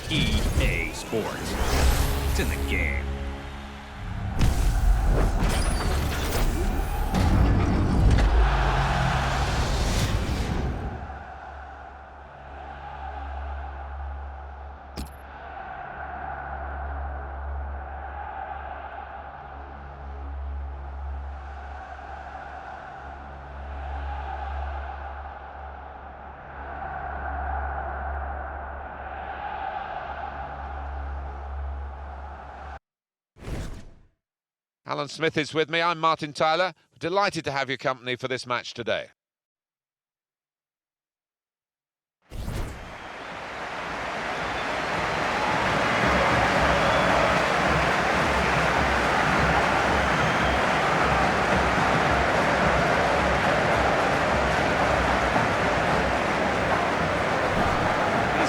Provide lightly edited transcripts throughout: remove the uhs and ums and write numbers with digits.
EA Sports. It's in the game. Alan Smith is with me. I'm Martin Tyler. Delighted to have your company for this match today. Here's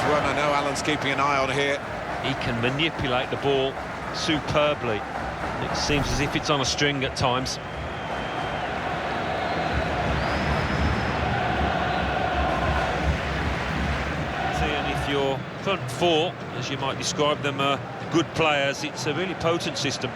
one I know Alan's keeping an eye on here. He can manipulate the ball superbly. It seems as if it's on a string at times. And if your front four, as you might describe them, are good players, it's a really potent system.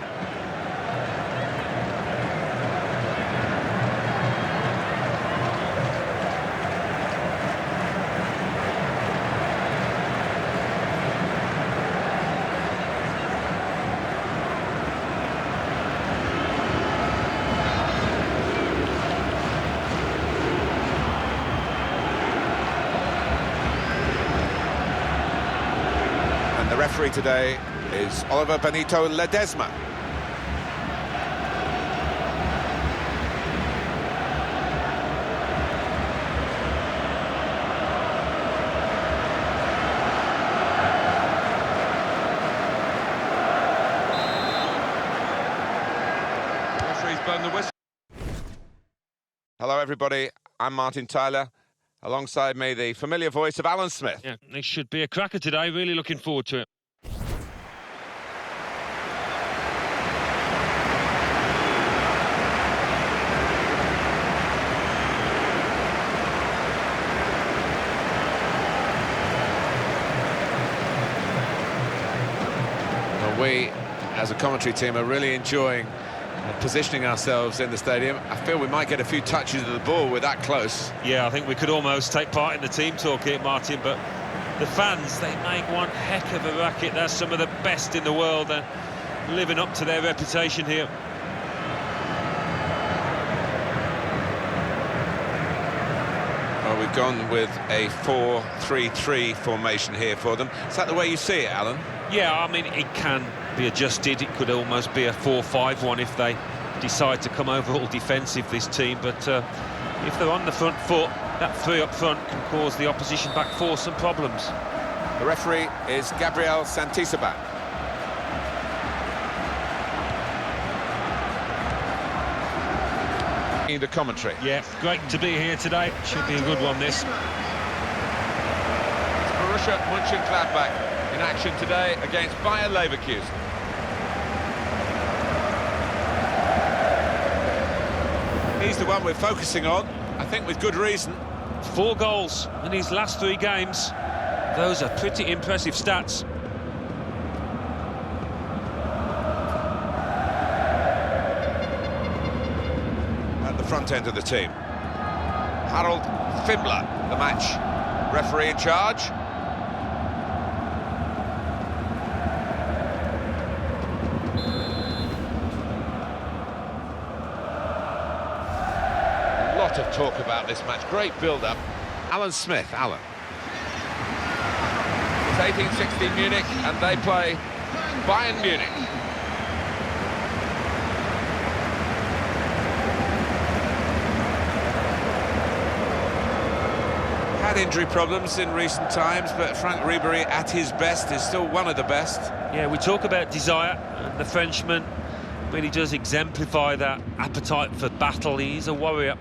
The referee today is Oliver Benito Ledesma. Referee's blown the whistle. Hello everybody, I'm Martin Tyler. Alongside me, the familiar voice of Alan Smith. Yeah, this should be a cracker today. Really looking forward to it. Well, we, as a commentary team, are really enjoying positioning ourselves in the stadium. I feel we might get a few touches of the ball. We're that close. Yeah, I think we could almost take part in the team talk here, Martin, but the fans, they make one heck of a racket. They're some of the best in the world. They're living up to their reputation here. Well, we've gone with a 4-3-3 formation here for them. Is that the way you see it, Alan? Yeah, I mean, it can be adjusted. It could almost be a 4-5-1 if they decide to come over all defensive, this team. But if they're on the front foot, that three up front can cause the opposition back four some problems. The referee is Gabriel Santisaban. The commentary. Yeah, great to be here today. Should be a good one, this. It's Borussia Mönchengladbach in action today against Bayern Leverkusen. He's the one we're focusing on, I think with good reason. 4 goals in his last 3 games. Those are pretty impressive stats. At the front end of the team, Harold Fimbler, the match referee in charge. A lot of talk about this match, great build-up. Alan Smith, Alan. It's 1816 Munich, and they play Bayern Munich. Had injury problems in recent times, but Frank Ribéry at his best is still one of the best. Yeah, we talk about desire, and the Frenchman really does exemplify that appetite for battle. He's a warrior.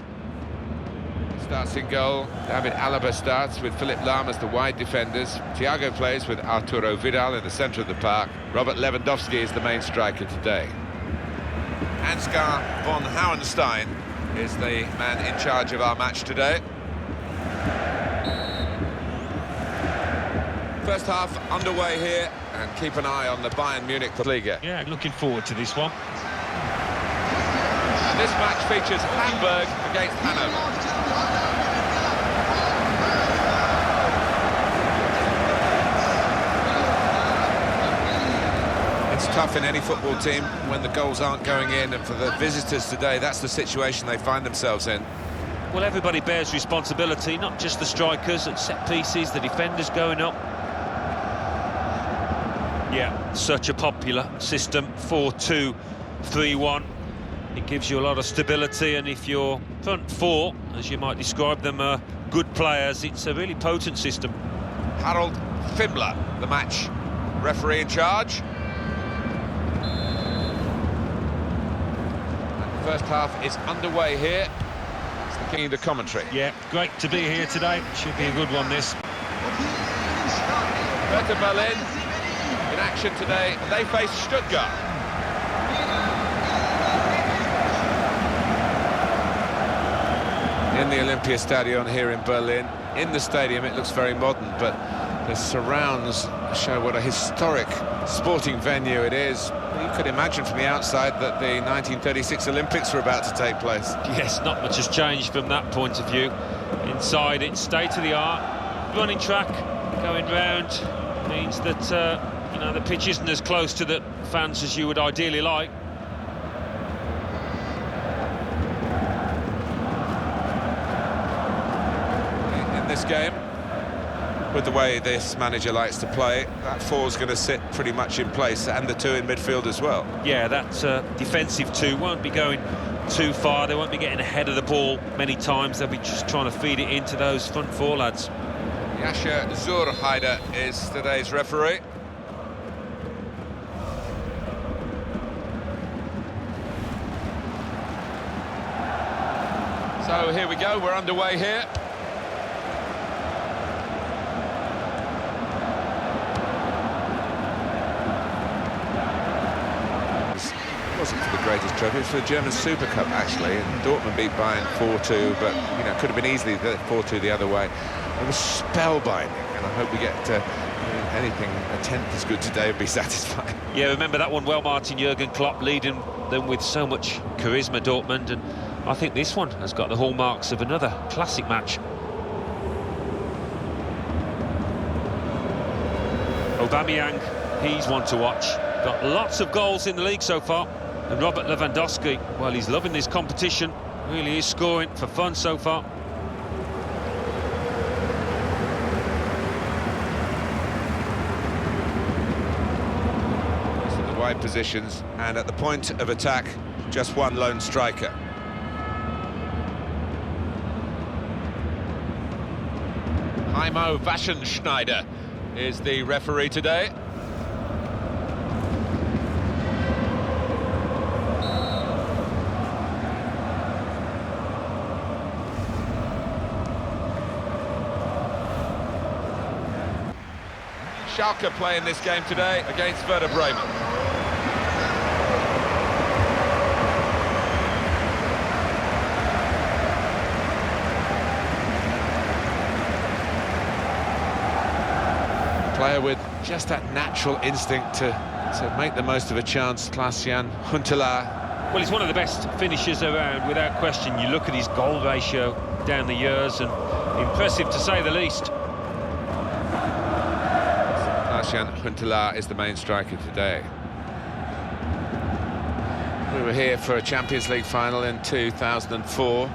Starts in goal. David Alaba starts with Philipp Lahm as the wide defenders. Thiago plays with Arturo Vidal in the centre of the park. Robert Lewandowski is the main striker today. Ansgar von Hauenstein is the man in charge of our match today. First half underway here, and keep an eye on the Bayern Munich Liga. Yeah, looking forward to this one. And this match features Hamburg against Hanover. It's tough in any football team when the goals aren't going in, and for the visitors today, that's the situation they find themselves in. Well, everybody bears responsibility, not just the strikers at set pieces, the defenders going up. Yeah, such a popular system, 4-2-3-1. It gives you a lot of stability, and if your front four, as you might describe them, are good players, it's a really potent system. Harold Fimmler, the match referee in charge. And the first half is underway here. It's the king of the commentary. Yeah, great to be here today. Should be a good one, this. Hertha Berlin in action today. They face Stuttgart. In the Olympiastadion here in Berlin. In the stadium, it looks very modern, but the surrounds show what a historic sporting venue it is. You could imagine from the outside that the 1936 Olympics were about to take place. Yes, not much has changed from that point of view. Inside, it's state-of-the-art. Running track, going round, means that, you know, the pitch isn't as close to the fans as you would ideally like. In this game, with the way this manager likes to play, that four's going to sit pretty much in place, and the two in midfield as well. Yeah, that defensive two won't be going too far. They won't be getting ahead of the ball many times. They'll be just trying to feed it into those front four lads. Jascha Zurheider is today's referee. So here we go, we're underway here. Wasn't for the greatest trophy, it was for the German Super Cup actually, and Dortmund beat Bayern 4-2, but you know, could have been easily 4-2 the other way. It was spellbinding, and I hope we get anything a tenth as good today would be satisfying. Yeah, remember that one well, Martin. Jurgen Klopp leading them with so much charisma, Dortmund, and I think this one has got the hallmarks of another classic match. Aubameyang, he's one to watch. Got lots of goals in the league so far. And Robert Lewandowski, well, he's loving this competition. Really is scoring for fun so far. So the wide positions, and at the point of attack, just one lone striker. Heimo Waschenschneider is the referee today. Schalke play in this game today against Werder Bremen. Player with just that natural instinct to make the most of a chance, Klaas-Jan Huntelaar. Well, he's one of the best finishers around, without question. You look at his goal ratio down the years, and impressive to say the least. Klaas-Jan Huntelaar is the main striker today. We were here for a Champions League final in 2004.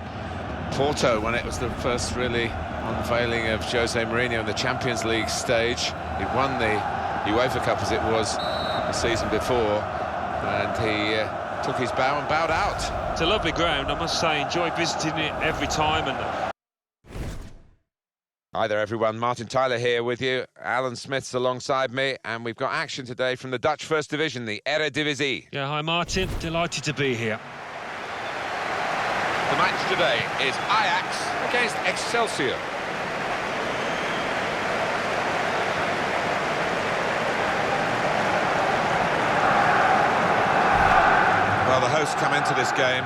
Porto, when it was the first really unveiling of Jose Mourinho in the Champions League stage. He won the UEFA Cup as it was the season before, and he took his bow and bowed out. It's a lovely ground, I must say. Enjoy visiting it every time. And Hi there everyone, Martin Tyler here with you. Alan Smith's alongside me, and we've got action today from the Dutch First Division, the Eredivisie. yeah, hi Martin, delighted to be here. The match today is Ajax against Excelsior. Well, the hosts come into this game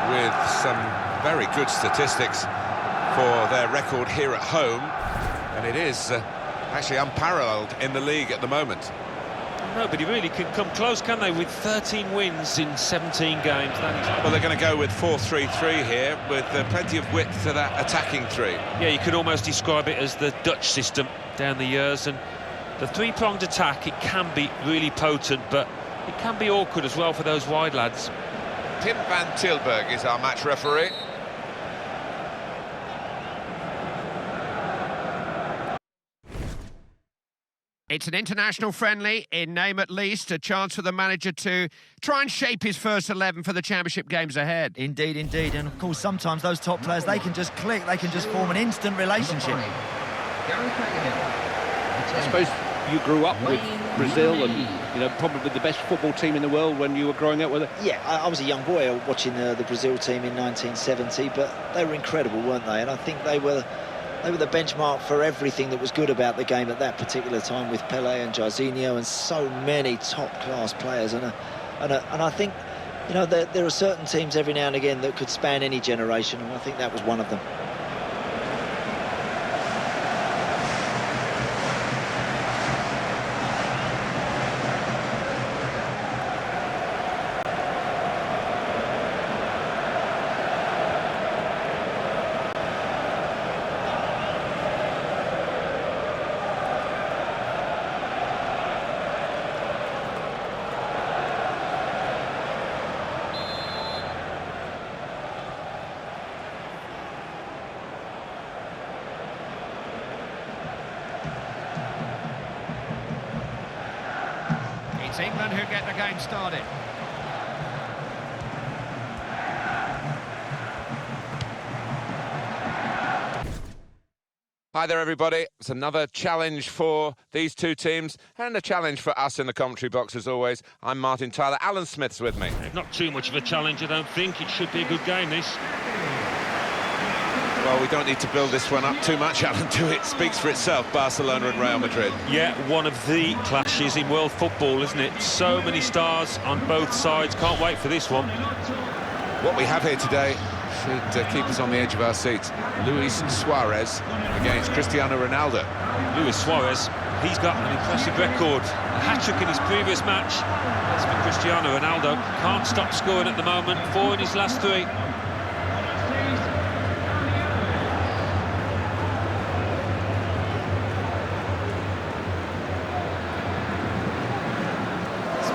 with some very good statistics for their record here at home, and it is Actually unparalleled in the league at the moment. Nobody really can come close, can they, with 13 wins in 17 games? That is... Well, they're going to go with 4-3-3 here, with plenty of width to that attacking three. Yeah, you could almost describe it as the Dutch system down the years, and the three-pronged attack, it can be really potent, but it can be awkward as well for those wide lads. Tim van Tilburg is our match referee. It's an international friendly, in name at least, a chance for the manager to try and shape his first 11 for the championship games ahead. Indeed, indeed, and of course sometimes those top players, they can just click, they can just form an instant relationship. I suppose you grew up with Brazil and, you know, probably the best football team in the world when you were growing up with it. Yeah, I was a young boy watching the Brazil team in 1970, but they were incredible, weren't they? And I think they were the benchmark for everything that was good about the game at that particular time, with Pelé and Jairzinho and so many top-class players. And I think, you know, there are certain teams every now and again that could span any generation, and I think that was one of them. It's England who get the game started. Hi there, everybody. It's another challenge for these two teams and a challenge for us in the commentary box, as always. I'm Martin Tyler. Alan Smith's with me. Not too much of a challenge, I don't think. It should be a good game, this. Well, we don't need to build this one up too much, Alan. It speaks for itself, Barcelona and Real Madrid. Yeah, one of the clashes in world football, isn't it? So many stars on both sides. Can't wait for this one. What we have here today should keep us on the edge of our seats. Luis Suarez against Cristiano Ronaldo. Luis Suarez, he's got an impressive record. A hat-trick in his previous match. As for Cristiano Ronaldo, can't stop scoring at the moment. 4 in his last 3.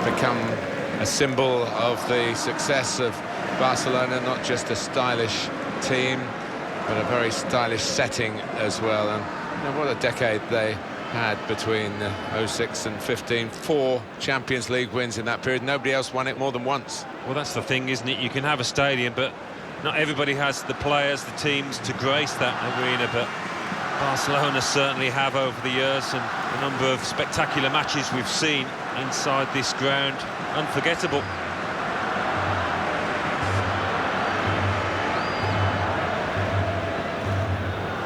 Become a symbol of the success of Barcelona, not just a stylish team, but a very stylish setting as well. And you know, what a decade they had between 06 and 15. 4 Champions League wins in that period. Nobody else won it more than once. Well, that's the thing, isn't it? You can have a stadium, but not everybody has the players, the teams to grace that arena. But Barcelona certainly have over the years, and a number of spectacular matches we've seen inside this ground. Unforgettable.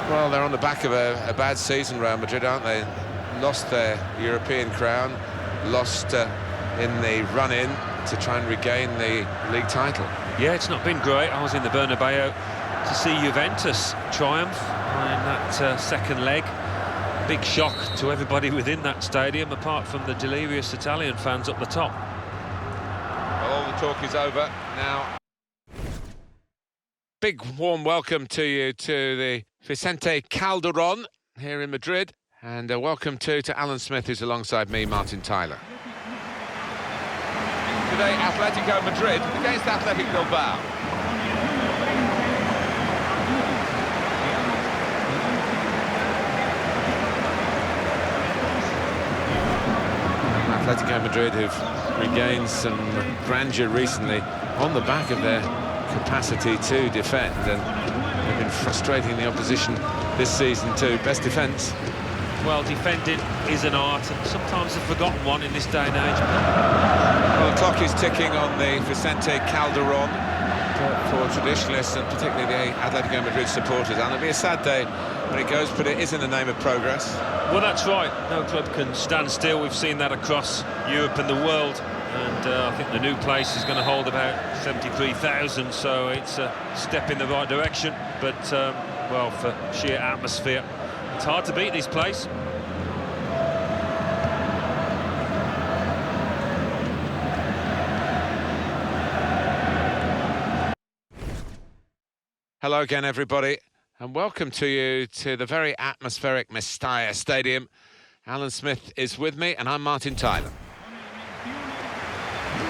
Well, they're on the back of a bad season, Real Madrid, aren't they? Lost their European crown, lost in the run-in to try and regain the league title. Yeah, it's not been great. I was in the Bernabeu to see Juventus triumph in that second leg. Big shock to everybody within that stadium, apart from the delirious Italian fans up the top. Well, all the talk is over now. Big warm welcome to you to the Vicente Calderon here in Madrid, and welcome to Alan Smith, who's alongside me, Martin Tyler. Today, Atletico Madrid against Athletic Bilbao. Atletico Madrid, who've regained some grandeur recently on the back of their capacity to defend, and they've been frustrating the opposition this season too. Best defence. Well, defending is an art, and sometimes a forgotten one in this day and age. Well, the clock is ticking on the Vicente Calderon for traditionalists, and particularly the Atletico Madrid supporters. And it'll be a sad day when it goes, but it is in the name of progress. Well, that's right. No club can stand still. We've seen that across Europe and the world. And I think the new place is going to hold about 73,000, so it's a step in the right direction. But, well, for sheer atmosphere, it's hard to beat this place. Hello again, everybody, and welcome to you to the very atmospheric Mestalla Stadium. Alan Smith is with me, and I'm Martin Tyler.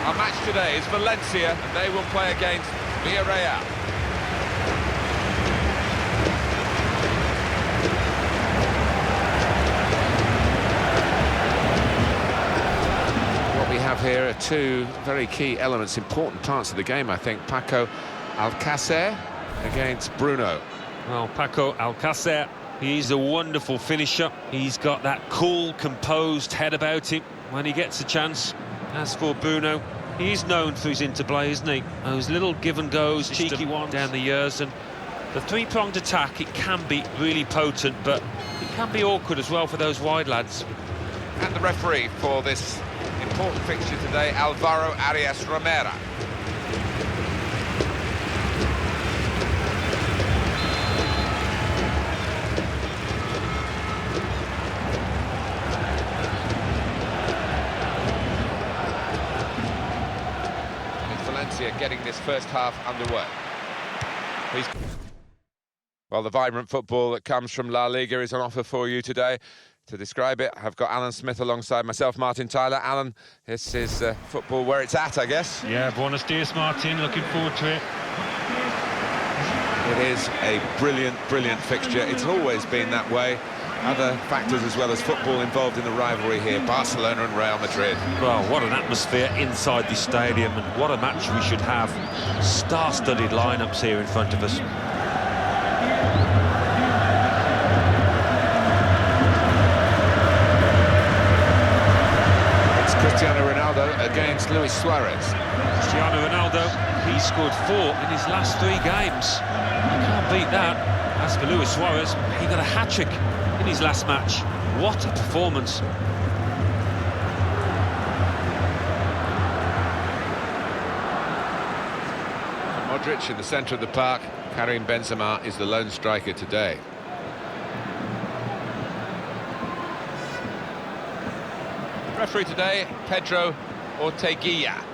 Our match today is Valencia, and they will play against Villarreal. What we have here are two very key elements, important parts of the game, I think. Paco Alcácer against Bruno. Well, Paco Alcácer, he's a wonderful finisher. He's got that cool, composed head about him when he gets a chance. As for Bruno, he's known for his interplay, isn't he? Those little give-and-goes, cheeky ones down the years, and the three-pronged attack, it can be really potent, but it can be awkward as well for those wide lads. And the referee for this important fixture today, Álvaro Arias Romero. Getting this first half underway. Well, the vibrant football that comes from La Liga is on offer for you today. To describe it, I've got Alan Smith alongside myself, Martin Tyler. Alan, this is football where it's at, I guess. Yeah, buenos dias, Martin. Looking forward to it. It is a brilliant, brilliant fixture. It's always been that way. Other factors as well as football involved in the rivalry here, Barcelona and Real Madrid. Well, what an atmosphere inside this stadium, and what a match we should have. Star-studded lineups here in front of us. It's Cristiano Ronaldo against Luis Suarez. Cristiano Ronaldo, he scored 4 in his last 3 games. You can't beat that. As for Luis Suarez, he got a hat-trick in his last match. What a performance. Modric in the centre of the park. Karim Benzema is the lone striker today. Referee today, Pedro Orteguilla.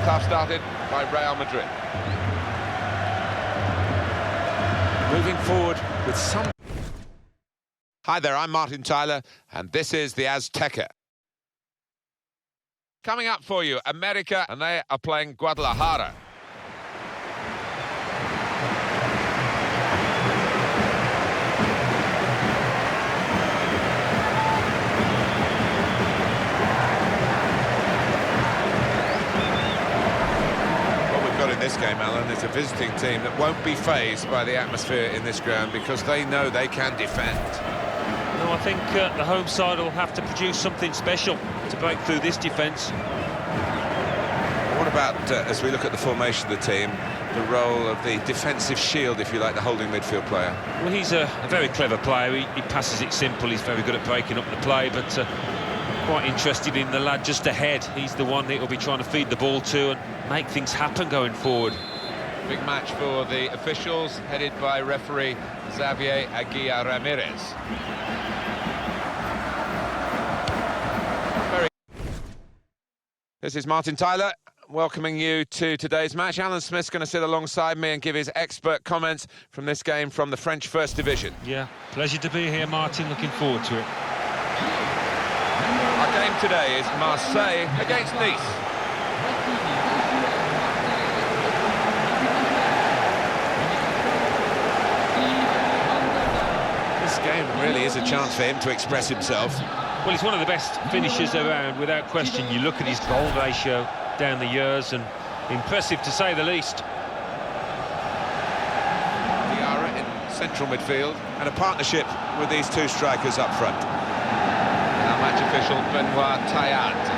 Half started by Real Madrid. Moving forward with some... Hi there, I'm Martin Tyler, and this is the Azteca. Coming up for you, America, and they are playing Guadalajara. In this game, Alan, is a visiting team that won't be fazed by the atmosphere in this ground because they know they can defend. No, I think the home side will have to produce something special to break through this defence. What about, as we look at the formation of the team, the role of the defensive shield, if you like, the holding midfield player? Well, he's a very clever player. He passes it simple. He's very good at breaking up the play, but quite interested in the lad just ahead. He's the one that will be trying to feed the ball to and make things happen going forward. Big match for the officials, headed by referee Xavier Aguirre Ramirez. This is Martin Tyler, welcoming you to today's match. Alan Smith's going to sit alongside me and give his expert comments from this game from the French First Division. Yeah, pleasure to be here, Martin. Looking forward to it. Our game today is Marseille against Nice. This game really is a chance for him to express himself. Well, he's one of the best finishers around, without question. You look at his goal ratio down the years, and impressive to say the least. Diarra in central midfield, and a partnership with these two strikers up front. Our match official, Benoit Taillade.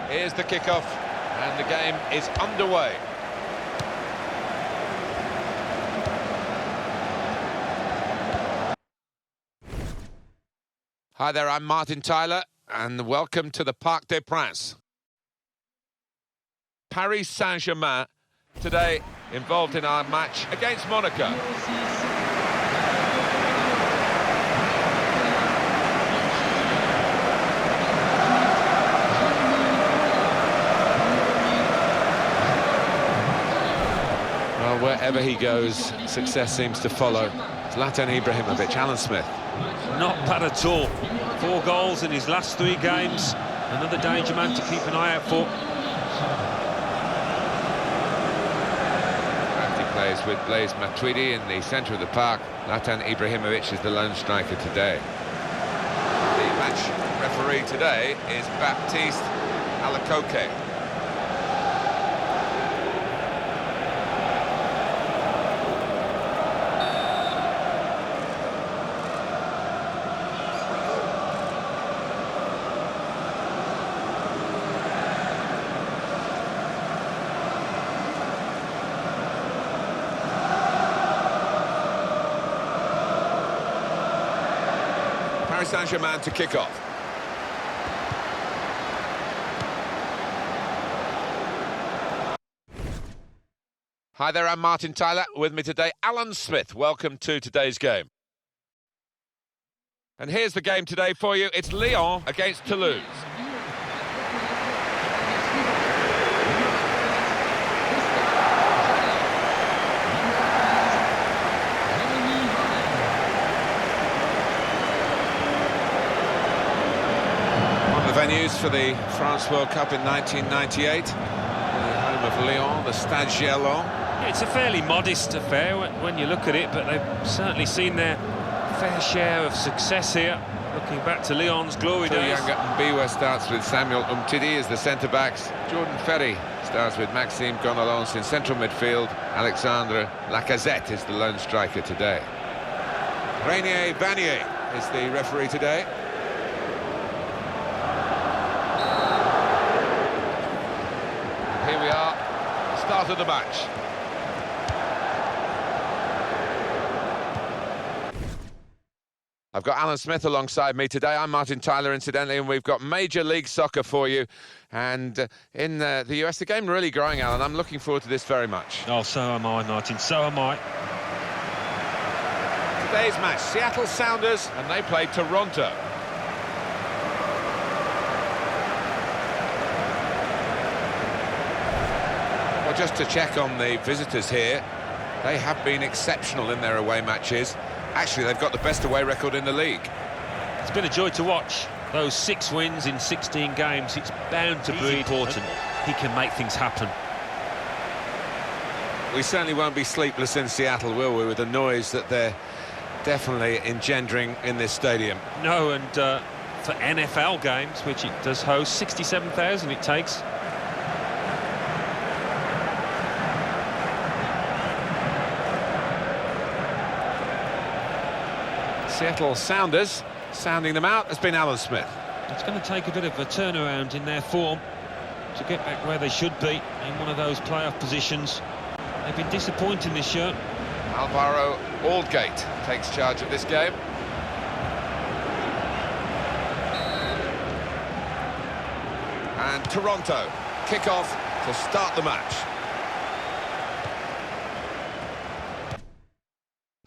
Here's the kickoff, and the game is underway. Hi there, I'm Martin Tyler, and welcome to the Parc des Princes. Paris Saint-Germain today involved in our match against Monaco. Well, wherever he goes, success seems to follow. Zlatan Ibrahimovic, Alan Smith. Not bad at all. 4 goals in his last 3 games. Another danger man to keep an eye out for. He plays with Blaise Matuidi in the centre of the park. Zlatan Ibrahimovic is the lone striker today. The match referee today is Baptiste Alacoque. Paris Saint-Germain to kick off. Hi there, I'm Martin Tyler. With me today, Alan Smith. Welcome to today's game. And here's the game today for you. It's Lyon against Toulouse. Venues for the France World Cup in 1998, the home of Lyon, the Stade Gerland. It's a fairly modest affair when you look at it, but they've certainly seen their fair share of success here. Looking back to Lyon's glory days. Biwa starts with Samuel Umtiti as the centre-backs. Jordan Ferry starts with Maxime Gonalons in central midfield. Alexandre Lacazette is the lone striker today. Renier Vanier is the referee today. Here we are, start of the match. I've got Alan Smith alongside me today. I'm Martin Tyler, incidentally, and we've got Major League Soccer for you. And in the US, the game really growing, Alan. I'm looking forward to this very much. Oh, so am I, Martin, so am I. Today's match, Seattle Sounders, and they play Toronto. Just to check on the visitors here, they have been exceptional in their away matches. Actually, they've got the best away record in the league. It's been a joy to watch. Those 6 wins in 16 games, it's bound to be important. He can make things happen. We certainly won't be sleepless in Seattle, will we, with the noise that they're definitely engendering in this stadium. No, and for NFL games, which it does host, 67,000 it takes. Seattle Sounders, sounding them out, has been Alan Smith. It's going to take a bit of a turnaround in their form to get back where they should be in one of those playoff positions. They've been disappointing this year. Alvaro Aldgate takes charge of this game. And Toronto kick off to start the match.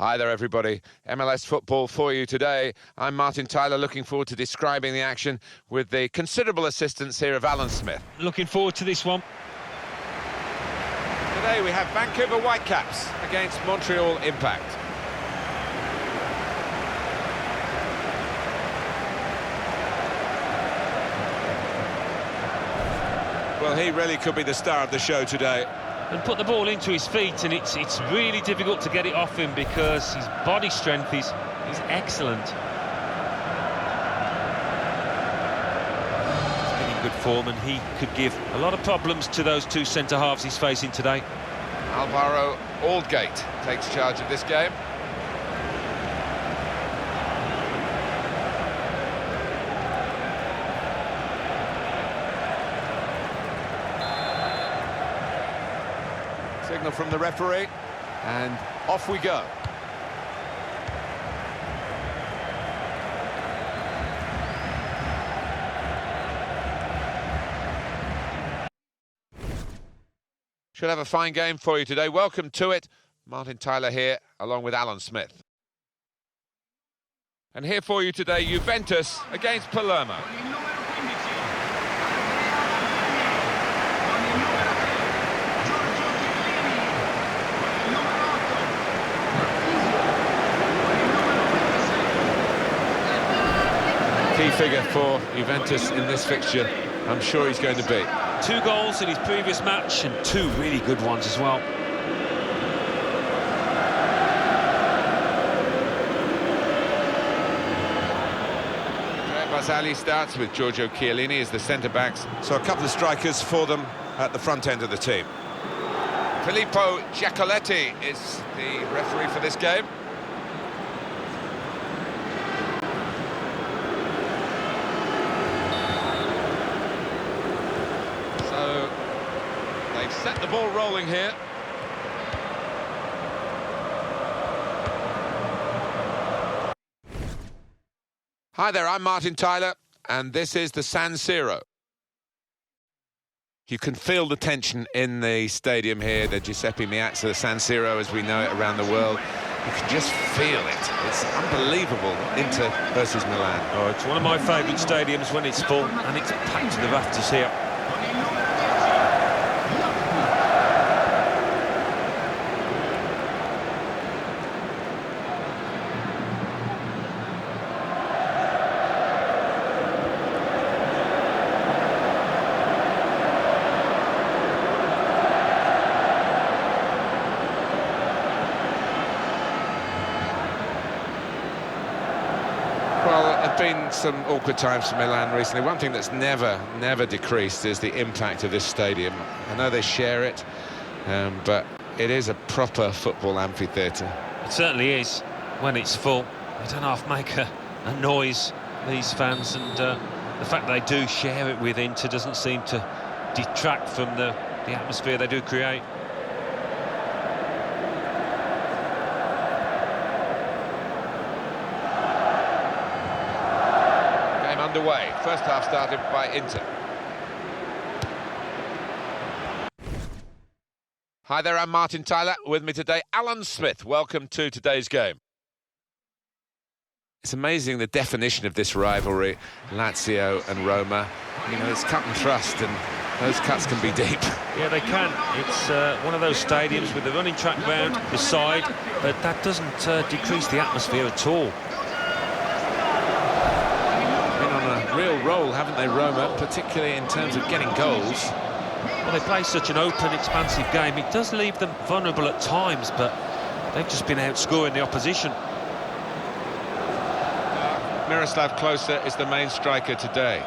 Hi there, everybody. MLS football for you today. I'm Martin Tyler, looking forward to describing the action with the considerable assistance here of Alan Smith. Looking forward to this one. Today we have Vancouver Whitecaps against Montreal Impact. Well, he really could be the star of the show today. And put the ball into his feet, and it's really difficult to get it off him because his body strength is excellent. He's been in good form, and he could give a lot of problems to those 2 centre-halves he's facing today. Alvaro Aldgate takes charge of this game. Signal from the referee, and off we go. Should have a fine game for you today. Welcome to it. Martin Tyler here, along with Alan Smith. And here for you today, Juventus against Palermo. Key figure for Juventus in this fixture, I'm sure he's going to be. 2 goals in his previous match and 2 really good ones as well. Basali starts with Giorgio Chiellini as the centre-backs. So a couple of strikers for them at the front end of the team. Filippo Giacoletti is the referee for this game. So they've set the ball rolling here. Hi there, I'm Martin Tyler, and this is the San Siro. You can feel the tension in the stadium here, the Giuseppe Meazza San Siro as we know it around the world. You can just feel it. It's unbelievable, Inter versus Milan. Oh, it's one of my favourite stadiums when it's full, and it's packed to the rafters here. Been some awkward times for Milan recently. One thing that's never decreased is the impact of this stadium. I know they share it, but it is a proper football amphitheatre. It certainly is. When it's full, they don't half make a noise, these fans, and the fact they do share it with Inter doesn't seem to detract from the atmosphere they do create. Underway. First half started by Inter. Hi there, I'm Martin Tyler. With me today, Alan Smith. Welcome to today's game. It's amazing the definition of this rivalry, Lazio and Roma. You know, it's cut and thrust, and those cuts can be deep. Yeah, they can. It's one of those stadiums with the running track round the side, but that doesn't decrease the atmosphere at all. Real role, haven't they, Roma, particularly in terms of getting goals. Well, they play such an open, expansive game. It does leave them vulnerable at times, but they've just been outscoring the opposition. Miroslav Klose is the main striker today.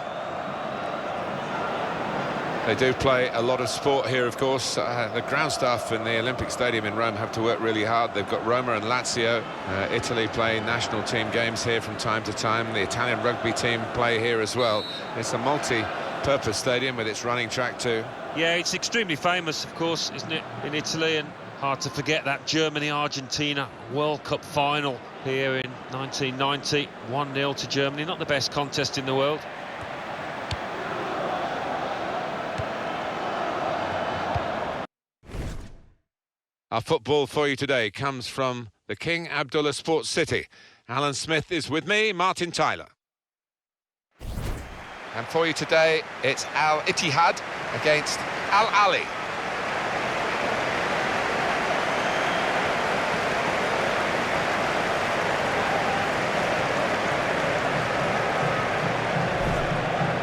They do play a lot of sport here, of course. The ground staff in the Olympic Stadium in Rome have to work really hard. They've got Roma and Lazio. Italy play national team games here from time to time. The Italian rugby team play here as well. It's a multi-purpose stadium with its running track too. Yeah, it's extremely famous, of course, isn't it, in Italy? And hard to forget that Germany-Argentina World Cup final here in 1990. 1-0 to Germany. Not the best contest in the world. Our football for you today comes from the King Abdullah Sports City. Alan Smith is with me, Martin Tyler. And for you today, it's Al Ittihad against Al Ali.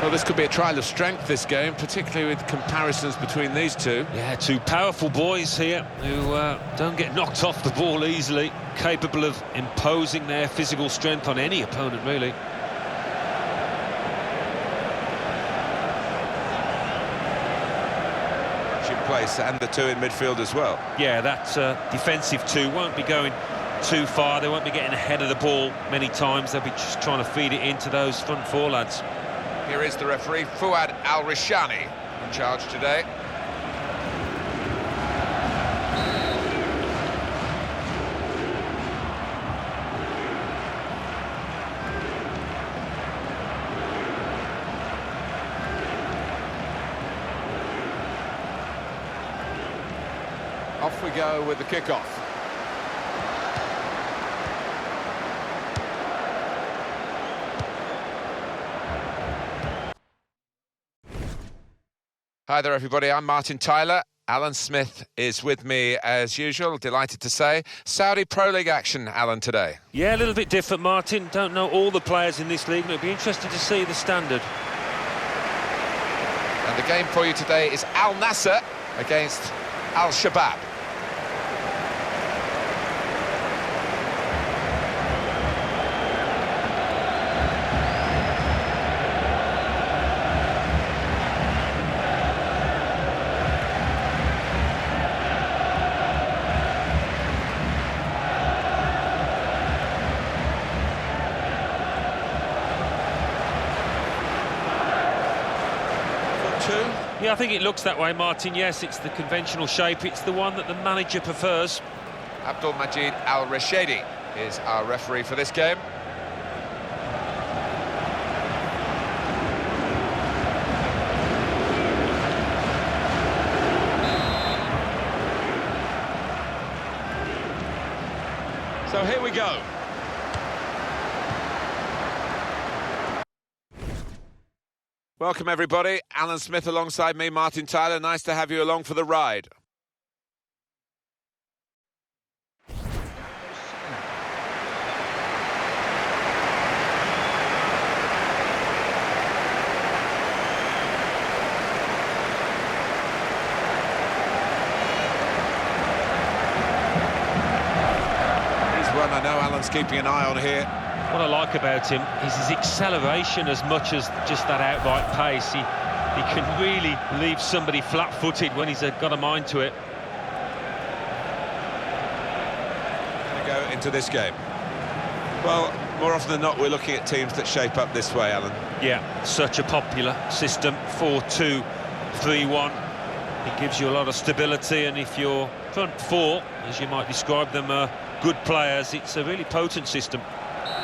Well, this could be a trial of strength, this game, particularly with comparisons between these two. Yeah, 2 powerful boys here who don't get knocked off the ball easily, capable of imposing their physical strength on any opponent, really. In place, and the 2 in midfield as well. Yeah, that defensive 2 won't be going too far. They won't be getting ahead of the ball many times. They'll be just trying to feed it into those front 4 lads. Here is the referee, Fouad Al-Rishani, in charge today. Off we go with the kickoff. Hi there, everybody. I'm Martin Tyler. Alan Smith is with me as usual, delighted to say. Saudi Pro League action, Alan, today. Yeah, a little bit different, Martin. Don't know all the players in this league, but it'll be interesting to see the standard. And the game for you today is Al Nassr against Al Shabab. Yeah, I think it looks that way, Martin. Yes, it's the conventional shape. It's the one that the manager prefers. Abdul Majid Al-Rashidi is our referee for this game. So here we go. Welcome, everybody. Alan Smith alongside me, Martin Tyler. Nice to have you along for the ride. Here's one I know Alan's keeping an eye on here. What I like about him is his acceleration as much as just that outright pace. He can really leave somebody flat-footed when he's got a mind to it. To go into this game. Well, more often than not, we're looking at teams that shape up this way, Alan. Yeah, such a popular system, 4-2-3-1. It gives you a lot of stability, and if your front four, as you might describe them, are good players, it's a really potent system.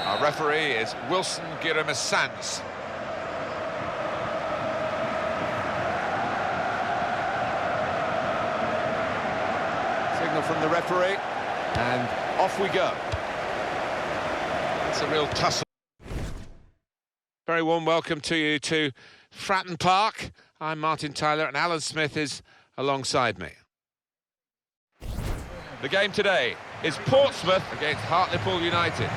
Our referee is Wilson Giramis-Sanz. Signal from the referee, and off we go. It's a real tussle. Very warm welcome to you to Fratton Park. I'm Martin Tyler, and Alan Smith is alongside me. The game today is Portsmouth against Hartlepool United.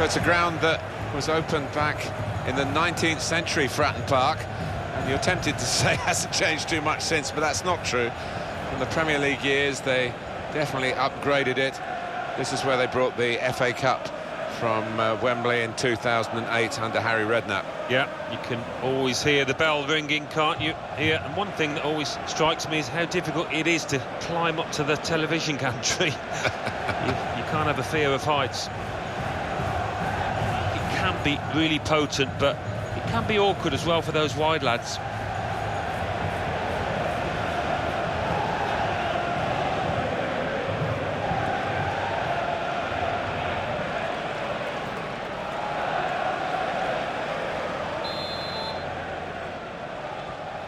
It's a ground that was opened back in the 19th century, Fratton Park, and you're tempted to say hasn't changed too much since, but that's not true. From the Premier League years, they definitely upgraded it. This is where they brought the FA Cup from Wembley in 2008 under Harry Redknapp. Yeah, you can always hear the bell ringing, can't you? Here, and one thing that always strikes me is how difficult it is to climb up to the television gantry. you can't have a fear of heights. Can be really potent, but it can be awkward as well for those wide lads.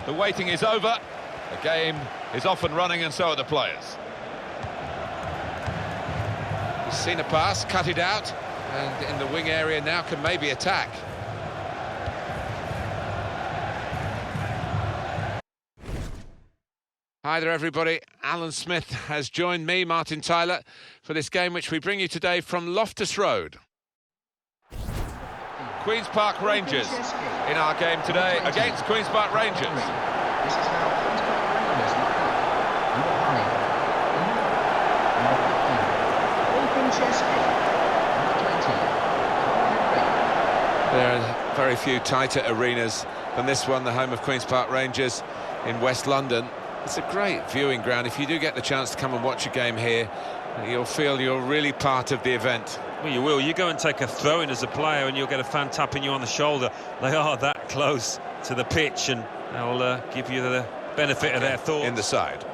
The waiting is over. The game is off and running, and so are the players. He's seen a pass, cut it out, and in the wing area now can maybe attack. Hi there, everybody. Alan Smith has joined me, Martin Tyler, for this game which we bring you today from Loftus Road. Queen's Park Rangers in our game today against Queen's Park Rangers. This is now Queen's Park Rangers number 5, number 15, number 15, There are very few tighter arenas than this one, the home of Queen's Park Rangers in West London. It's a great viewing ground. If you do get the chance to come and watch a game here, you'll feel you're really part of the event. Well, you will. You go and take a throw-in as a player and you'll get a fan tapping you on the shoulder. They are that close to the pitch, and they'll give you the benefit of their thoughts. In the side.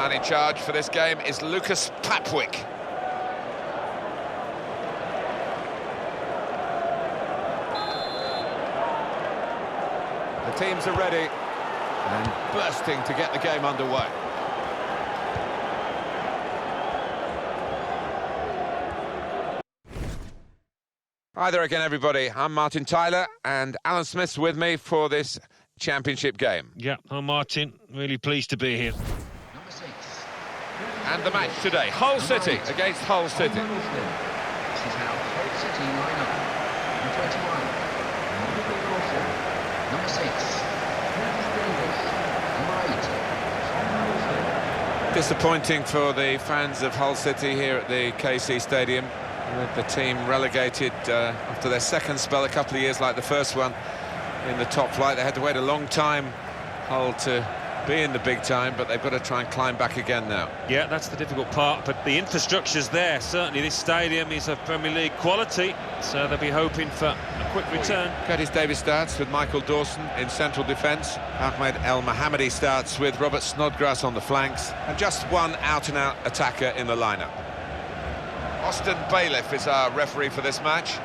Man in charge for this game is Lucas Papwick. The teams are ready and bursting to get the game underway. Hi there again, everybody. I'm Martin Tyler, and Alan Smith's with me for this championship game. Yeah, I'm Martin. Really pleased to be here. Number 6. And the match today, Hull City against Hull City. This is how Hull City line up. Number 21. Number 6. Number 8. Disappointing for the fans of Hull City here at the KC Stadium. With the team relegated after their second spell a couple of years like the first one in the top flight. They had to wait a long time, Hull, to be in the big time, but they've got to try and climb back again now. Yeah, that's the difficult part, but the infrastructure's there. Certainly this stadium is of Premier League quality, so they'll be hoping for a quick return. Curtis Davies starts with Michael Dawson in central defence. Ahmed El Mohammadi starts with Robert Snodgrass on the flanks, and just one out-and-out attacker in the lineup. Austin Bailiff is our referee for this match.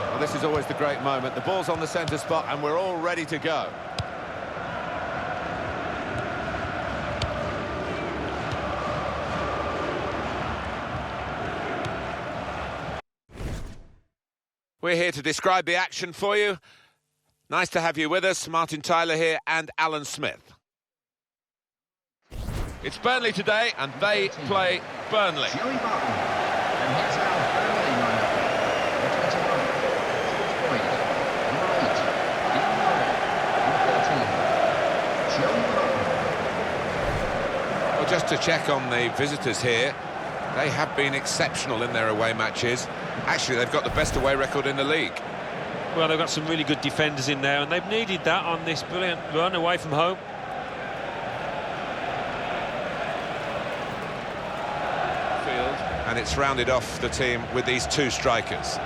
Well, this is always the great moment. The ball's on the centre spot and we're all ready to go. We're here to describe the action for you. Nice to have you with us. Martin Tyler here and Alan Smith. It's Burnley today, and they play Burnley. Joey Barton. And here's how Burnley line up. Number 21. George Boyd. Number 8. Ian Murray. Number 13. Joey Barton. Well, just to check on the visitors here, they have been exceptional in their away matches. Actually, they've got the best away record in the league. Well, they've got some really good defenders in there, and they've needed that on this brilliant run away from home. And it's rounded off the team with these two strikers.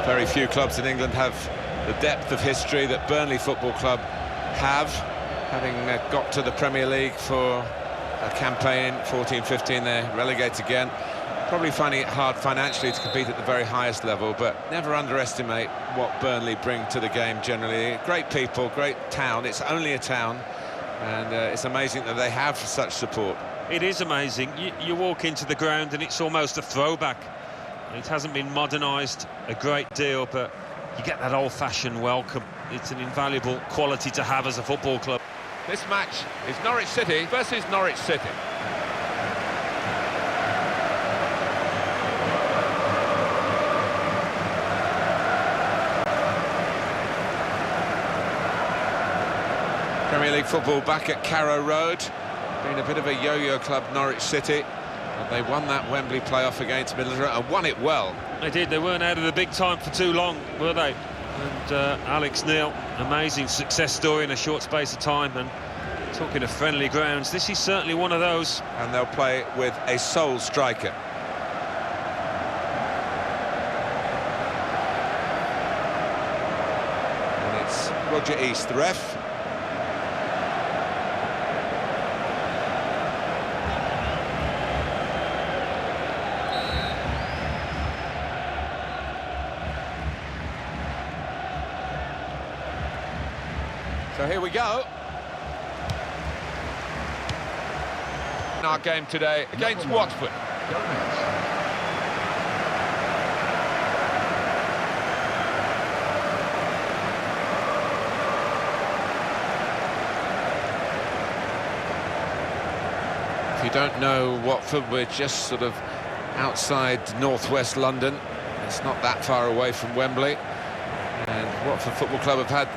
Very few clubs in England have the depth of history that Burnley Football Club have, having got to the Premier League for a campaign 14-15. They're relegated again, probably finding it hard financially to compete at the very highest level, but never underestimate what Burnley bring to the game generally. Great people, great town. It's only a town, and it's amazing that they have such support. It is amazing. You walk into the ground and it's almost a throwback. It hasn't been modernised a great deal, but you get that old-fashioned welcome. It's an invaluable quality to have as a football club. This match is Norwich City versus Norwich City. Premier League football back at Carrow Road. Been a bit of a yo-yo club, Norwich City. And they won that Wembley playoff against Middlesbrough and won it well. They did. They weren't out of the big time for too long, were they? And Alex Neil, amazing success story in a short space of time. And talking of friendly grounds, this is certainly one of those. And they'll play with a sole striker. And it's Roger East, the ref. So here we go. In our game today against Watford. If you don't know Watford, we're just sort of outside northwest London. It's not that far away from Wembley. And Watford Football Club have had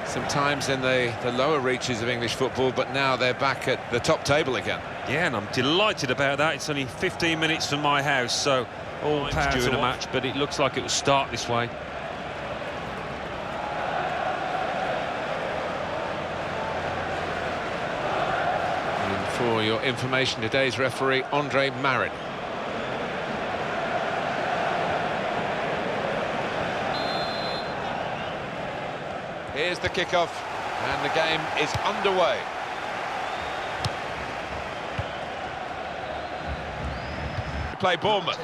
some times in the lower reaches of English football, but now they're back at the top table again. Yeah, and I'm delighted about that. It's only 15 minutes from my house, so all power during a match, but it looks like it will start this way. And for your information, today's referee, Andre Marin. Here's the kickoff, and the game is underway. To play Bournemouth.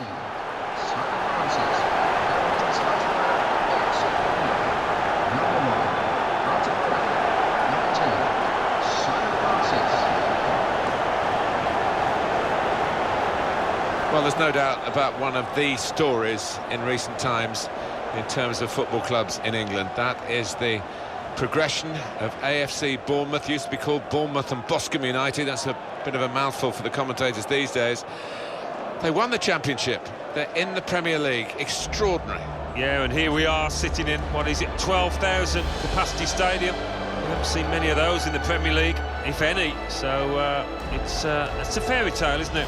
Well, there's no doubt about one of the stories in recent times in terms of football clubs in England. That is the progression of AFC Bournemouth. Used to be called Bournemouth and Boscombe United. That's a bit of a mouthful for the commentators these days. They won the championship. They're in the Premier League. Extraordinary. Yeah, and here we are sitting in, what is it, 12,000 capacity stadium. We haven't seen many of those in the Premier League, if any. So it's a fairy tale, isn't it?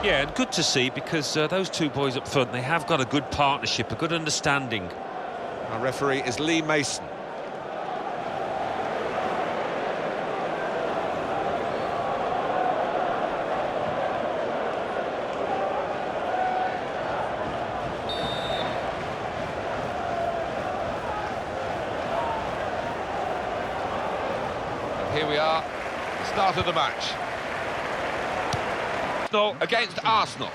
Yeah, and good to see, because those two boys up front, they have got a good partnership, a good understanding. Our referee is Lee Mason. And here we are, start of the match. Against Arsenal. Now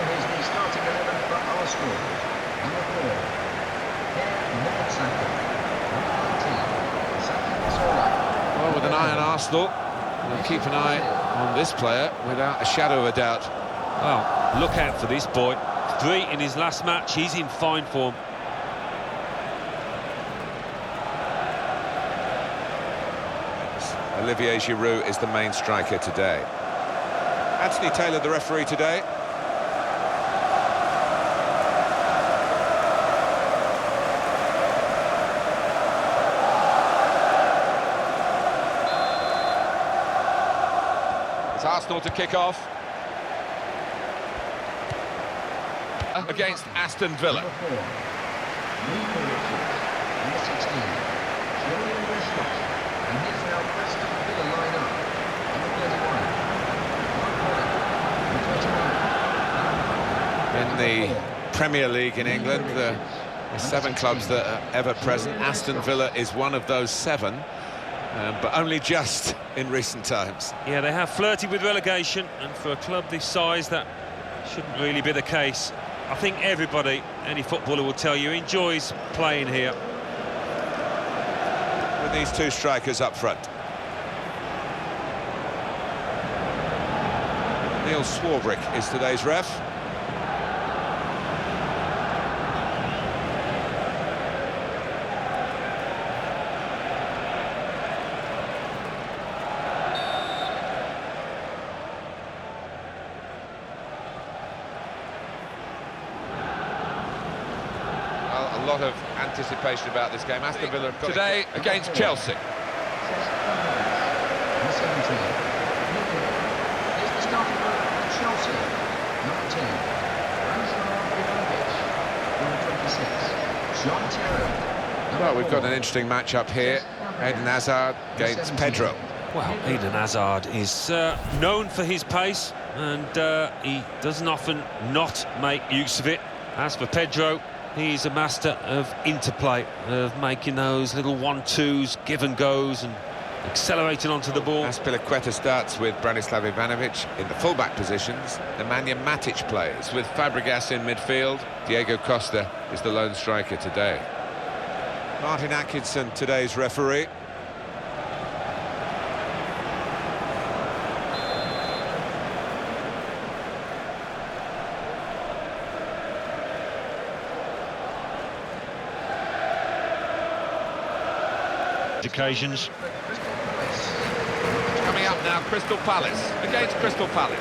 here's the starting 11 for Arsenal. Number 4, Well, with an eye on Arsenal, we'll keep an eye on this player without a shadow of a doubt. Well, look out for this boy. 3 in his last match, he's in fine form. Olivier Giroud is the main striker today. Anthony Taylor, the referee today. It's Arsenal to kick off. Against Aston Villa. In the Premier League in England, the 7 clubs that are ever present. Aston Villa is one of those 7, but only just in recent times. Yeah, they have flirted with relegation, and for a club this size, that shouldn't really be the case. I think everybody, any footballer will tell you, enjoys playing here. With these 2 strikers up front. Neil Swarbrick is today's ref. A lot of anticipation about this game. Aston Villa today against Chelsea. Well, we've got an interesting match-up here. Eden Hazard against Pedro. Well, Eden Hazard is known for his pace, and he doesn't often not make use of it. As for Pedro, he's a master of interplay, of making those little 1-2s, give and goes, and accelerating onto the ball. Azpilicueta starts with Branislav Ivanovic in the full-back positions. Nemanja Matic plays with Fabregas in midfield. Diego Costa is the lone striker today. Martin Atkinson, today's referee. Occasions. Coming up now, Crystal Palace against Crystal Palace.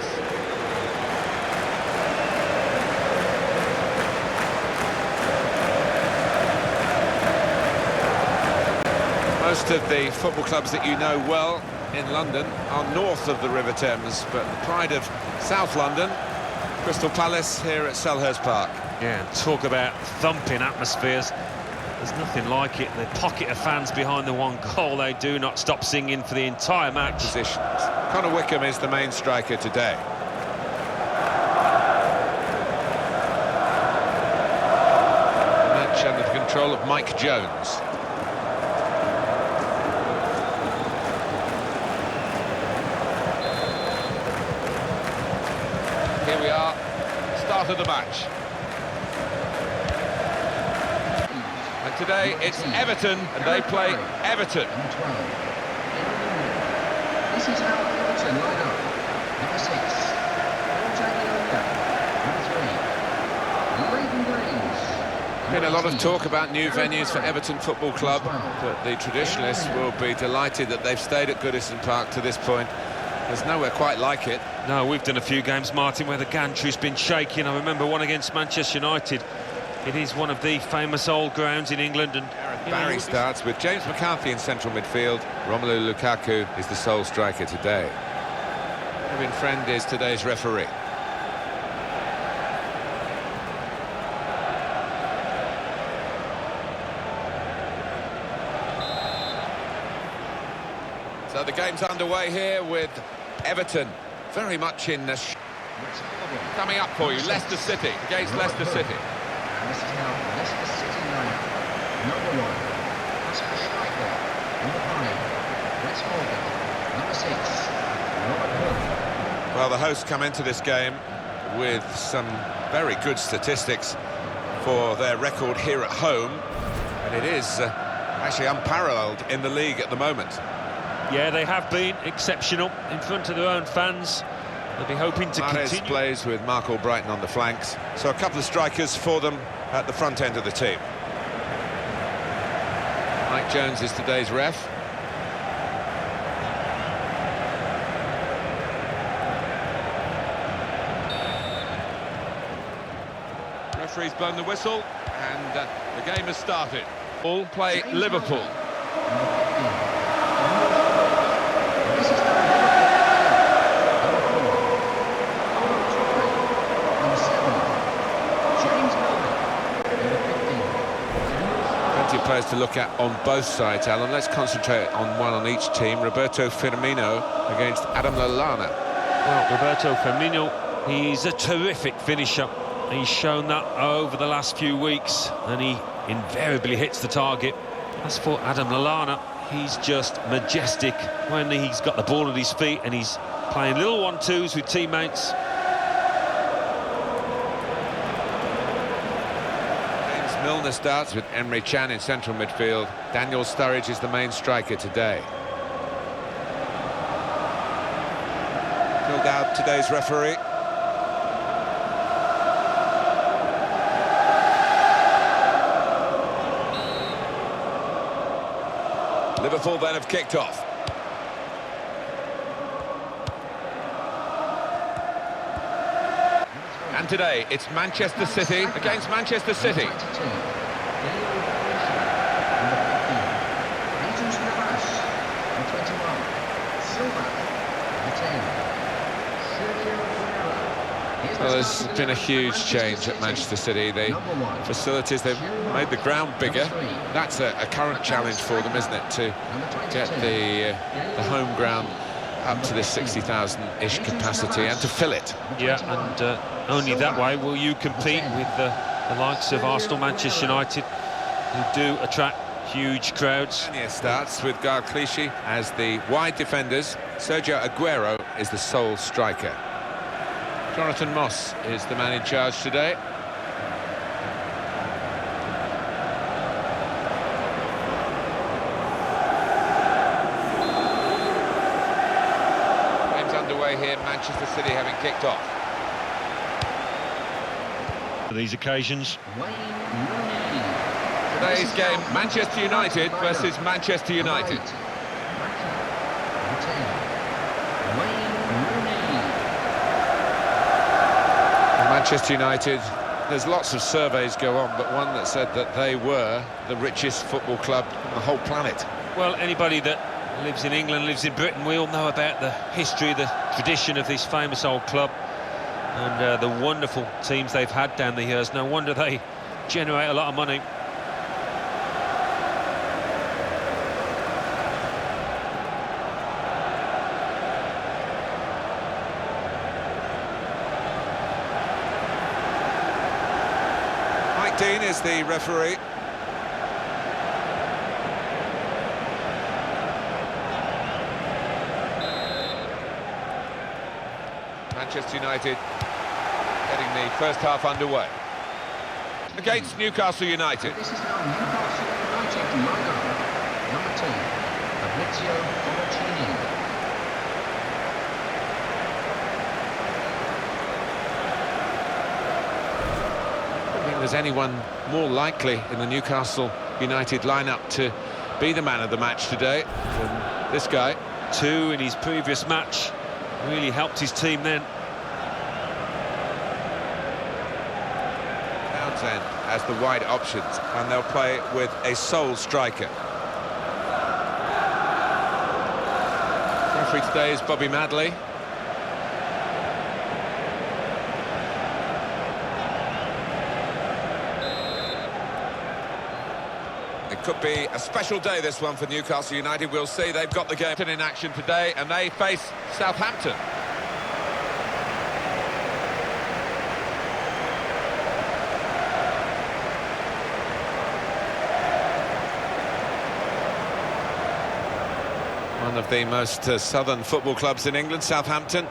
Most of the football clubs that you know well in London are north of the River Thames, but the pride of South London, Crystal Palace here at Selhurst Park. Yeah, talk about thumping atmospheres. There's nothing like it. The pocket of fans behind the one goal, they do not stop singing for the entire match. Positions. Connor Wickham is the main striker today. control of Mike Jones. Here we are, start of the match. And today it's Everton, and they play Everton. This is how Everton line up. Number 6, number 3, Leighton Greens. Been a lot of talk about new venues for Everton Football Club, but the traditionalists will be delighted that they've stayed at Goodison Park to this point. There's nowhere quite like it. No, we've done a few games, Martin, where the gantry's been shaking. I remember one against Manchester United. It is one of the famous old grounds in England. And Barry starts with James McCarthy in central midfield. Romelu Lukaku is the sole striker today. Kevin Friend is today's referee. So the game's underway here with Everton very much in the coming up for you, Leicester City against Leicester City. And this is now Leicester City lineup. Number 1, Oscar Schmeichel. Number 5, Wes Morgan. Number 6, Robert Hood. Well, the hosts come into this game with some very good statistics for their record here at home, and it is actually unparalleled in the league at the moment. yeah, they have been exceptional in front of their own fans. They'll be hoping to continue. Plays with Mark Albrighton on the flanks, so a couple of strikers for them at the front end of the team. Mike Jones is today's ref. Referee's blown the whistle, and the game has started. All play Liverpool. Plenty of players to look at on both sides, Alan. Let's concentrate on one on each team. Roberto Firmino against Adam Lallana. Well, Roberto Firmino, he's a terrific finisher. He's shown that over the last few weeks, and he invariably hits the target. As for Adam Lallana, he's just majestic when he's got the ball at his feet and he's playing little 1-2s with teammates. James Milner starts with Emre Can in central midfield. Daniel Sturridge is the main striker today. Filled out today's referee. Liverpool then have kicked off. And today it's Manchester City against Manchester City. Well, there's been a huge change at Manchester City. The facilities, they've made the ground bigger. That's a current challenge for them, isn't it, to get the home ground up to this 60,000-ish capacity and to fill it. Yeah, and only that way will you compete with the likes of Arsenal, Manchester United, who do attract huge crowds. Starts with Gael Clichy as the wide defenders. Sergio Aguero is the sole striker. Jonathan Moss is the man in charge today. Game's underway here, Manchester City having kicked off. For these occasions. Today's game, Manchester United versus Manchester United. Manchester United, there's lots of surveys go on, but one that said that they were the richest football club on the whole planet. Well, anybody that lives in England, lives in Britain, we all know about the history, the tradition of this famous old club, and the wonderful teams they've had down the years. No wonder they generate a lot of money. Dean is the referee. Manchester United getting the first half underway. Against Newcastle United. This is now Newcastle United lineup. Number 10, Fabrizio Boleyn. I don't think there's anyone more likely in the Newcastle United lineup to be the man of the match today than this guy. 2 in his previous match, really helped his team then. Townsend as the wide options, and they'll play with a sole striker. Referee today is Bobby Madley. It could be a special day, this one, for Newcastle United. We'll see. They've got the game in action today, and they face Southampton. One of the most southern football clubs in England, Southampton.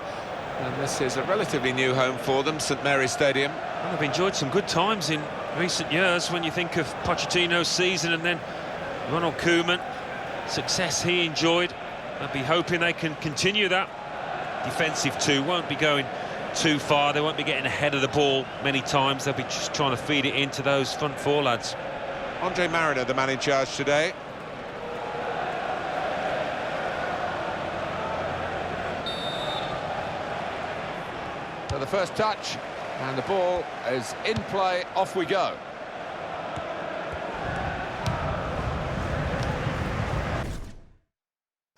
And this is a relatively new home for them, St Mary's Stadium. Well, they've enjoyed some good times in recent years when you think of Pochettino's season and then Ronald Koeman, success he enjoyed. I'll be hoping they can continue that. Defensive too, won't be going too far, they won't be getting ahead of the ball many times, they'll be just trying to feed it into those front 4 lads. Andre Mariner, the man in charge today. So the first touch, and the ball is in play, off we go.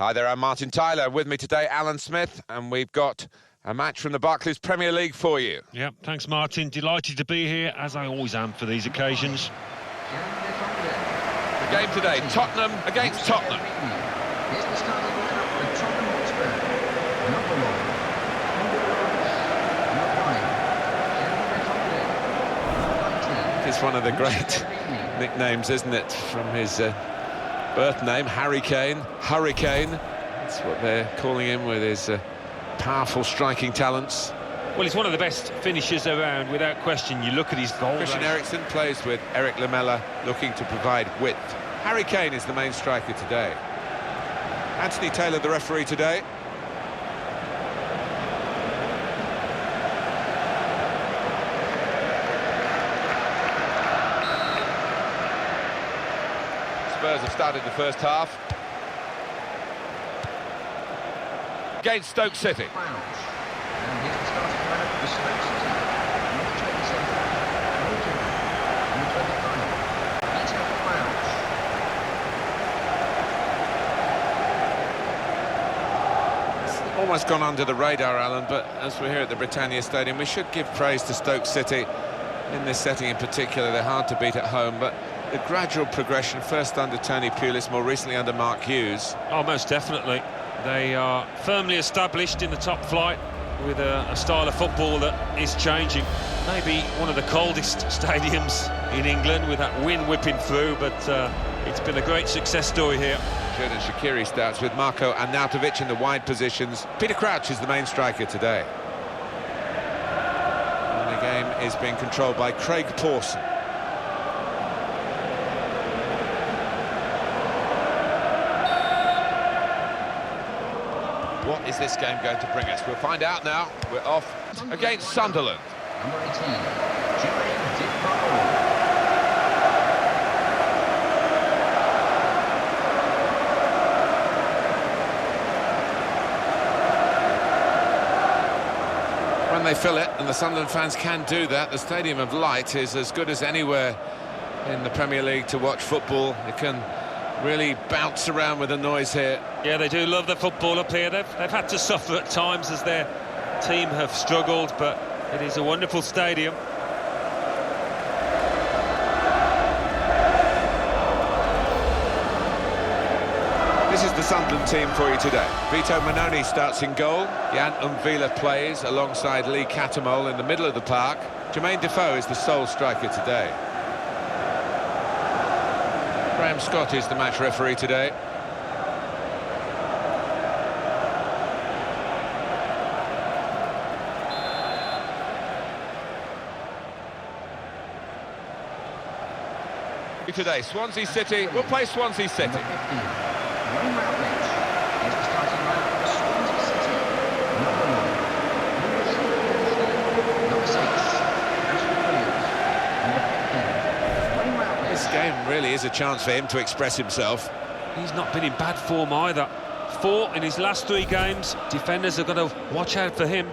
Hi there, I'm Martin Tyler. With me today, Alan Smith, and we've got a match from the Barclays Premier League for you. Yeah, thanks, Martin. Delighted to be here, as I always am for these occasions. The game today, Tottenham against Tottenham. Here's the starting lineup with Tottenham Hotspur. Number 1. It's one of the great nicknames, isn't it, from his birth name, Harry Kane. Hurricane, that's what they're calling him, with his powerful striking talents. Well, he's one of the best finishers around, without question. You look at his goal. Christian Eriksen plays with Eric Lamela, looking to provide width. Harry Kane is the main striker today. Anthony Taylor, the referee today. Spurs have started the first half. Against Stoke City. And here's the starting lineup for Stoke City. Number 27, Bolton. Number 25, Peter Crouch. It's almost gone under the radar, Alan, but as we're here at the Britannia Stadium, we should give praise to Stoke City. In this setting in particular, they're hard to beat at home, but the gradual progression, first under Tony Pulis, more recently under Mark Hughes. Oh, most definitely. They are firmly established in the top flight with a style of football that is changing. Maybe one of the coldest stadiums in England with that wind whipping through, but it's been a great success story here. Xherdan Shaqiri starts with Marko Arnautovic in the wide positions. Peter Crouch is the main striker today. And the game is being controlled by Craig Pawson. What is this game going to bring us? We'll find out now. We're off against Sunderland. Number 18, Jermaine Defoe. When they fill it, and the Sunderland fans can do that, the Stadium of Light is as good as anywhere in the Premier League to watch football. You can really bounce around with the noise here. Yeah, they do love the football up here. They've had to suffer at times as their team have struggled, but it is a wonderful stadium. This is the Sunderland team for you today. Vito Manoni starts in goal. Jan Umvila plays alongside Lee Catamol in the middle of the park. Jermaine Defoe is the sole striker today. Graham Scott is the match referee today. derby today. Swansea City will play Swansea City. Number 15, Wayne Routledge is the starting lineup for Swansea City. Number 1, number 6, Ashley Williams. Number 15, Wayne Routledge. This game really is a chance for him to express himself. He's not been in bad form either. 4 in his last 3 games. Defenders have got to watch out for him.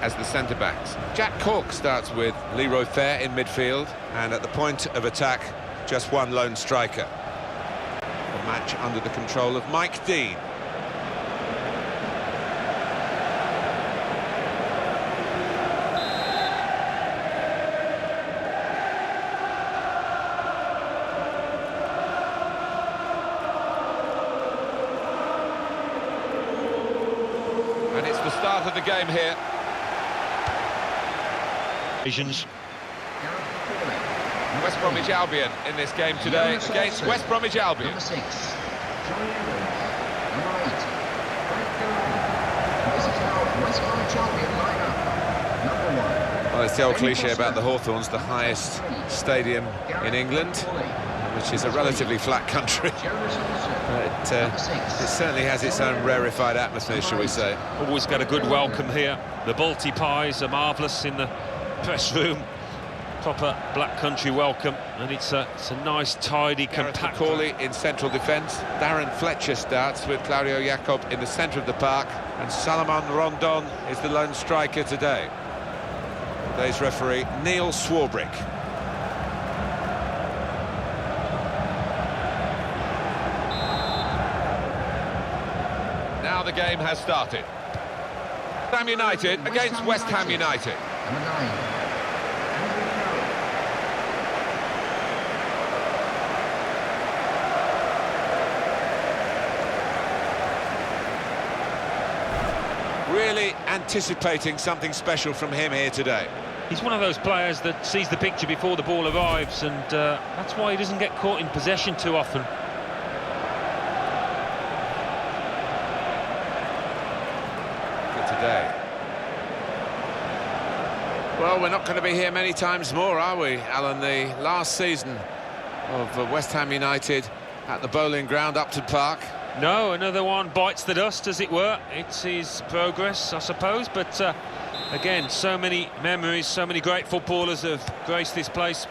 As the centre-backs. Jack Cork starts with Leroy Fair in midfield, and at the point of attack, just one lone striker. The match under the control of Mike Dean. And it's the start of the game here. West Bromwich Albion in this game today against West Bromwich Albion. Number 6, Johnny Evans. Number 8, Frank Calderon. This is how West Bromwich Albion line up. Number 1. Well, it's the old cliche about the Hawthorns, the highest stadium in England, which is a relatively flat country. But it certainly has its own rarefied atmosphere, shall we say. Always got a good welcome here. The Balti pies are marvellous in the press room. Proper black country welcome, and it's a nice, tidy, compact. Corley in central defence. Darren Fletcher starts with Claudio Jacob in the centre of the park, and Salomon Rondon is the lone striker today. Today's referee, Neil Swarbrick. Now the game has started. West Ham United against West Ham United. Number 9. Really anticipating something special from him here today. He's one of those players that sees the picture before the ball arrives, and that's why he doesn't get caught in possession too often. For today. Well, we're not going to be here many times more, are we, Alan? The last season of West Ham United at the Boleyn ground, Upton Park. No, another one bites the dust, as it were. It's his progress, I suppose, but again, so many memories, so many great footballers have graced this place.